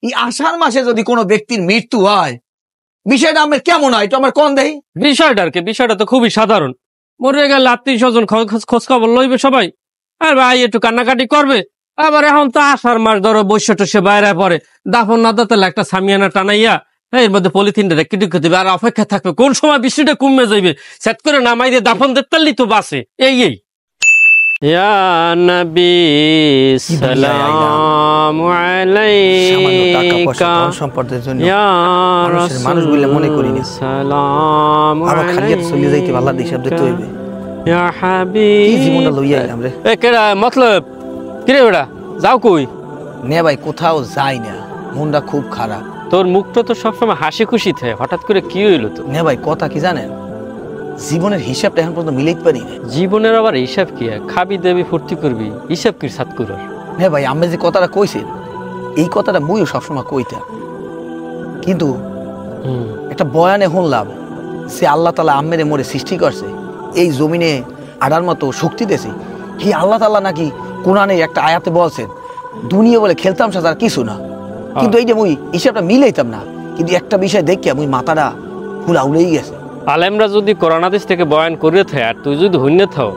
এই আষাঢ় মাসে যদি কোনো ব্যক্তির মৃত্যু হয় বিষয়টা আমার কেমন হয় এটা আমার কোন দেই? বিষয়টা তো খুবই সাধারণ। মরে গেলে আত্মীয় স্বজন খোঁজ খবর লইবে সবাই, আর ভাই একটু কান্নাকাটি করবে। আবার এখন তো আষাঢ় মাস, ধরো বৈশ্যটা সে বাইরে পরে দাফন না দাতালে একটা সামিয়ানা টানাইয়া এর মধ্যে পলিথিনটা রেখে ঢুকে দেবে, আর অপেক্ষা থাকবে কোন সময় বৃষ্টিটা কমে যাইবে, সেট করে নামাই দিয়ে দাফন দিতালি তো বাসে। এই ইয়া নবী সালামু আলাইকা সম্পদের জন্য ইয়া মানুষগুলো মনে করি না সালামু আবার খালিয়াত চলে যাইতে ভালো হিসাব দিতে হইবে। ইয়া হাবিব কি জীবনটা লইয়া আইলাম রে। এ কেডা মতলব কিরে ওটা যাও কই? নে ভাই কোথাও যাই না, মনটা খুব খারাপ। তোর মুখটা তো সবসময় হাসি খুশি থাকে, হঠাৎ করে কি হইলো তো? নে ভাই কথা কি জানেন, জীবনের হিসাবটা এখন পর্যন্ত মিলাইতে পারি না। জীবনের আবার হিসাব কি? খাবি দেবি ফুর্তি করবি, হিসাব কি সাত করার? নে ভাই আমি যে কথাটা কইছেন এই কথাটা মুইও সবসময় কইতাম, কিন্তু একটা বয়ানে শুনলাম সে আল্লাহ তাআলা আম্মেরে মোরে সৃষ্টি করছে, এই জমিনে আড়ার মতো শক্তি দিয়েছে। এই আল্লাহ তাআলা নাকি কোরআনে একটা আয়াতে বলছেন দুনিয়া বলে খেলতাম সাজার কিছু না, কিন্তু এইটা মুই হিসাবটা মিলাইতাম না। কিন্তু একটা বিষয় দেখিয়া মুই মাথাটা ফুলা উড়েই গেছে। আলেমরা যদি কোরআন হাদিস থেকে বয়ান করিয়ে থাকে আর তুই যদি হইনে থাও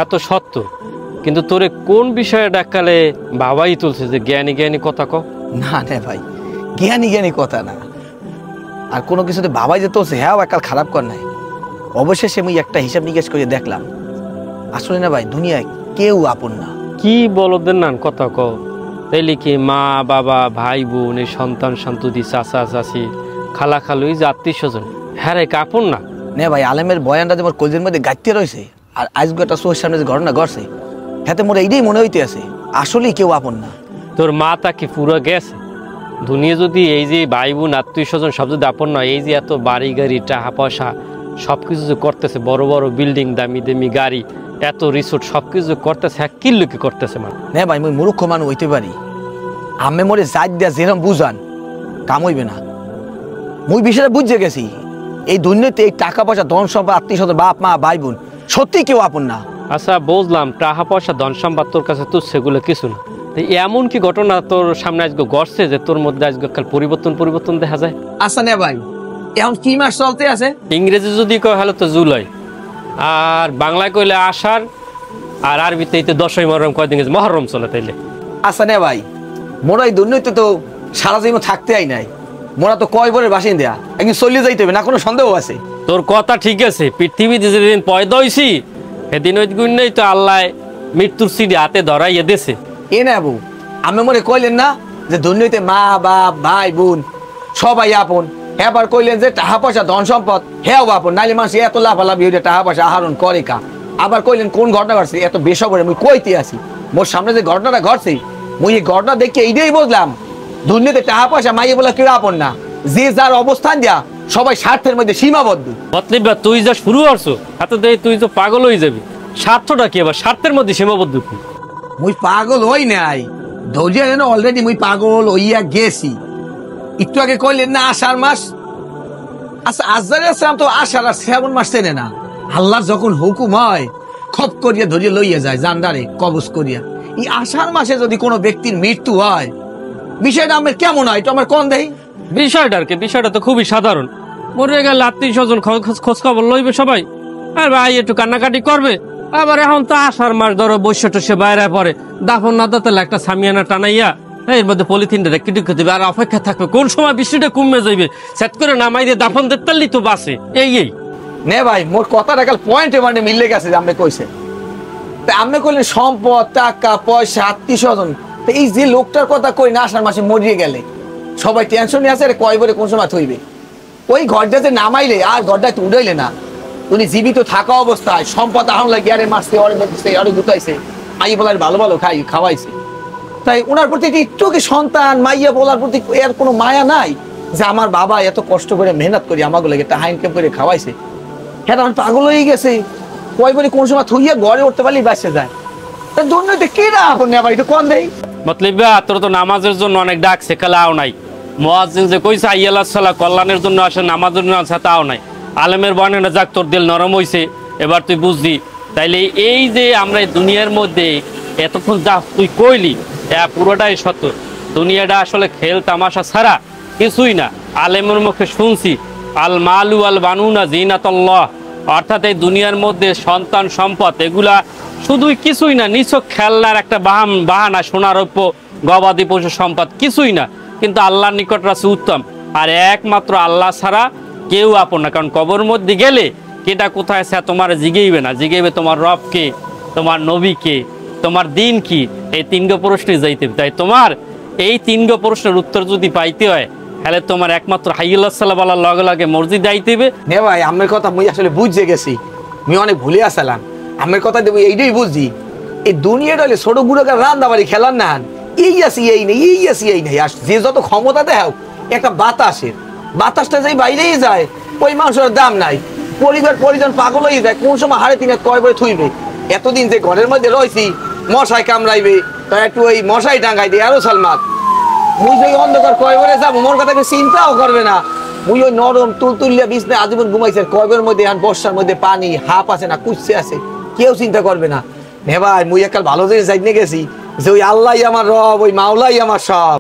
এত সত্য, কিন্তু তোরে কোন বিষয়ে ডাকালে বাবাই তুলছে যে জ্ঞানী জ্ঞানী কথা ক? না না ভাই জ্ঞানী জ্ঞানী কথা না, আর কোনো কিছুতে বাবাই যে তুলছে হ্যাঁ একাল খারাপ কর নাই। অবশেষে মুই একটা হিসাব নিকাশ করে দেখলাম আসলে না ভাই দুনিয়ায় কেউ আপন না। কি বলদের নান কথা ক? তাইলে কি মা বাবা ভাই বোন এই সন্তান সন্ততি চাচা চাচি খালা খালুই যে আত্মীয় স্বজন হ্যাঁ আপন না? নে ভাই আলেমের বয়ানটা যে মোর কলজের মধ্যে গাইতে রয়েছে, আর আজকে একটা চোখের সামনে যে ঘটনা ঘটছে হাতে মোর এইটাই মনে হইতে আছে আসলেই কেউ আপন না। তোর মা তা কি পুরো গেছে? দুনিয়া যদি এই যে ভাই বোন আত্মীয় স্বজন সব যদি আপন নয়, এই যে এত বাড়ি গাড়ি টাকা পয়সা সবকিছু যে করতেছে, বড় বড় বিল্ডিং দামি দামি গাড়ি এত রিসোর্ট সবকিছু করতেছে, হ্যাঁ কিল্লুকি করতেছে মানে? নে ভাই মুই মূর্খ মানুষ হইতে পারি, আমি মোরে জাত দিয়া যেরকম বুঝান কাম হইবে না। মুই বিষয়টা বুঝে গেছি এই দুনিয়াতে এই টাকা পয়সা ধন সম্পদ আত্মীয় স্বজন বাপ মা ভাই বোন সত্যি কেউ আপন না। আচ্ছা বুঝলাম টাকা পয়সা ধন সম্পদ তোর কাছে তো সেগুলো কিছু না, এমন কি ঘটনা তোর সামনে আজকে ঘটছে যে তোর মধ্যে আজকে কাল পরিবর্তন দেখা যায়? আচ্ছা নে ভাই এখন কি মাস চলতে আছে? ইংরেজি যদি কয় হলে তো জুলাই, আর বাংলায় কইলে আষাঢ়, আর আরবিতে 10ই মহরম কয়দিন মহরম চলে। তাইলে আচ্ছা নে ভাই মোরা এই দুর্নীতি তো সারা জীবন থাকতে আই নাই, মোরা তো কয় বরের বাসিন্দা, একদিন চলিয়ে যাইতে হবে না কোনো সন্দেহ আছে? তোর কথা ঠিক আছে, পৃথিবীতে যেদিন পয়দা হইছি সেদিন ওই গুণ নেই তো আল্লাহ মৃত্যুর সিঁড়ি হাতে ধরাইয়া দিয়েছে। এ না বউ আমি মনে কইলেন না যে দুর্নীতিতে মা বাপ ভাই বোন সবাই আপন, এবার কইলেন যে টাকা পয়সা ধন সম্পদ হ্যাঁ আপন, নাইলে মানুষ এত লাফালাফি হইলে টাকা পয়সা আহরণ করে কা। আবার কইলেন কোন ঘটনা ঘটছে এত বেসবরে মুই কইতে আসি, মোর সামনে যে ঘটনাটা ঘটছে মুই এই ঘটনা দেখে এইটাই বুঝলাম দুর্নীতি টাকা পয়সা মাইয়ে বলে কেউ আপন না, যে যার অবস্থান যা সবাই স্বার্থের মধ্যে সীমাবদ্ধ। মতলব তুই যা শুরু করছো হাতে দেই তুই তো পাগল হয়ে যাবি। স্বার্থটা কি আবার স্বার্থের মধ্যে সীমাবদ্ধ? মুই পাগল হই নাই, ধৈর্য অলরেডি মুই পাগল হইয়া গেছি। একটু আগে কইলেন না আষাঢ় মাস, আচ্ছা আজরাইল আসসালাম তো আষাঢ় আর শ্রাবণ মাস চেনে না। আল্লাহর যখন হুকুম হয় খপ করিয়া ধরিয়া লইয়া যায় জান্ডারে কবজ করিয়া। এই আষাঢ় মাসে যদি কোনো ব্যক্তির মৃত্যু হয় বিষয়টা আমার কেমন হয় এটা আমার কোন দেই? বিষয়টা তো খুবই সাধারণ। মরে গেলে আত্মীয় স্বজন খোঁজ খবর লইবে সবাই, আর ভাই একটু কান্নাকাটি করবে। আবার এখন তো আষাঢ় মাস, ধরো বৈশ্যটা সে বাইরে পরে দাফন না দাতালে একটা সামিয়ানা টানাইয়া এর মধ্যে পলিথিনটা রেখে ঢুকে দেবে, আর অপেক্ষা থাকবে কোন সময় বৃষ্টিটা কমে যাইবে, সেট করে নামাই দিয়ে দাফন দিতালি তো বাসে। এই নে ভাই মোর কথাটা কাল পয়েন্টে মানে মিলে গেছে যে আপনি কইছে, আপনি কইলেন সম্পদ টাকা পয়সা আত্মীয় স্বজন, এই যে লোকটার কথা কই না আষাঢ় মাসে মরিয়ে গেলে সবাই টেনশনে আছে কয় বলে কোন সময় থইবে, ওই ঘরটাতে নামাইলে আর ঘরটাতে উড়াইলে না উনি জীবিত থাকা অবস্থায় সম্পদ আহন লাগে আরে মারছে অরে বেঁচেছে অরে গুতাইছে আই বলার ভালো ভালো খাওয়াইছে, তাই ওনার প্রতি একটু কি সন্তান মাইয়া বলার প্রতি এর কোনো মায়া নাই যে আমার বাবা এত কষ্ট করে মেহনত করি আমাকে লাগে টাকা ইনকাম করে খাওয়াইছে, হ্যাঁ আমার পাগল হয়ে গেছে কয় বলে কোন সময় থইয়া ঘরে উঠতে পারলেই বাঁচতে যায়। তার জন্য কেনা আপনি আবার একটু কম দেই। মতলব তোর তো নামাজের জন্য অনেক ডাকছে কালাও নাই, মুয়াজ্জিন যে কইছে আইয়ালাস সালাহ কল্যাণের জন্য আসে নামাজের জন্য আছে তাও নাই। আলেমের বর্ণনা যাক তোর দিল নরম হইছে এবার তুই বুঝলি। তাইলে এই যে আমরা দুনিয়ার মধ্যে এতক্ষণ যা তুই কইলি পুরোটাই সত্য, দুনিয়াটা আসলে খেল তামাশা ছাড়া কিছুই না। আলেমের মুখে শুনছি, আল মালু আল বানুনা জিনাতাল্লাহ, অর্থাৎ এই দুনিয়ার মধ্যে সন্তান সম্পদ এগুলা শুধুই কিছুই না, নিছক খেলনার একটা বাহানা, সোনারৌপ্য গবাদি পশু সম্পদ কিছুই না, কিন্তু আল্লাহর নিকট আছে উত্তম। আর একমাত্র আল্লাহ ছাড়া কেউ আপন না, কারণ কবর মধ্যে গেলে কেটা কোথায় আছে তোমার জিগেইবে না, জিগেইবে তোমার রবকে, তোমার নবীকে, তোমার দিন কি, এই তিনগো প্রশ্নে যাইতে। তাই তোমার এই তিনগো প্রশ্নের উত্তর যদি পাইতে হয় তাহলে তোমার একমাত্র হাইয়ুল্লাহ সাল্লাহ বলার লগে লগে মসজিদে আইতেবে। নে ভাই আমের কথা মুই আসলে বুঝে গেছি, মুই অনেক ভুলে আসলাম। আমের কথা দেবো এইটাই বুঝছি, এই দুনিয়াটা হলে ছোট বুড়োকার রান্না বাড়ি খেলার না, এই আসি এই নেই, এই আসি এই নেই। আর যে যত ক্ষমতা দেখাও একটা বাতাসের, বাতাসটা যেই বাইরেই যায় ওই মানুষের দাম নাই। পরিবার পরিজন পাগল হয়ে যায়, কোন সময় হাড়ে তিনে কয় করে থুইবে। এতদিন যে ঘরের মধ্যে রয়েছি মশাই কামড়াইবে, তাই একটু ওই মশাই টাঙ্গাই দিয়ে আরো সালমাত। মুই যে অন্ধকার কয় করে যাবো, মোর কথা চিন্তাও করবে না। মুই ওই নরম তুলতুলিয়া বিছনে আজীবন ঘুমাইছে, কয়বের মধ্যে আর বর্ষার মধ্যে পানি হাফ আছে না কুচ্ছে আছে, কেউ চিন্তা করবে না। নে ভাই মুই একাল ভালো জিনিস যাইতে গেছি যে ওই আল্লাহ আমার রব, ওই মাওলাই আমার সব।